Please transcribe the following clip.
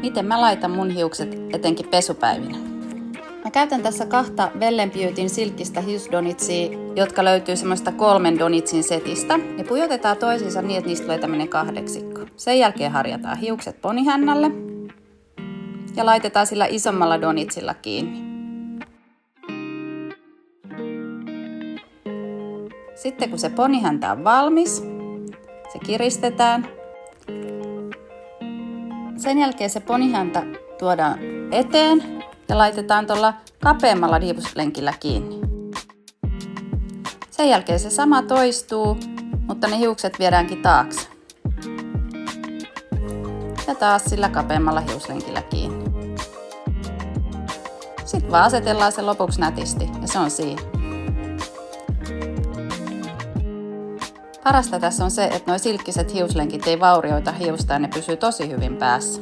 Miten mä laitan mun hiukset etenkin pesupäivinä? Mä käytän tässä 2 Vellen Beautyn silkkistä hiusdonitsia, jotka löytyy semmoista 3 donitsin setistä. Ne pujotetaan toisiinsa niin, että niistä tulee tämmönen 8. Sen jälkeen harjataan hiukset ponihännälle ja laitetaan sillä isommalla donitsilla kiinni. Sitten kun se ponihäntä on valmis, se kiristetään. Sen jälkeen se ponihäntä tuodaan eteen ja laitetaan tuolla kapeammalla hiuslenkillä kiinni. Sen jälkeen se sama toistuu, mutta ne hiukset viedäänkin taakse. Ja taas sillä kapeammalla hiuslenkillä kiinni. Sitten vaan asetellaan se lopuksi nätisti ja se on siinä. Parasta tässä on se, että nuo silkkiset hiuslenkit ei vaurioita hiusta ja ne pysyy tosi hyvin päässä.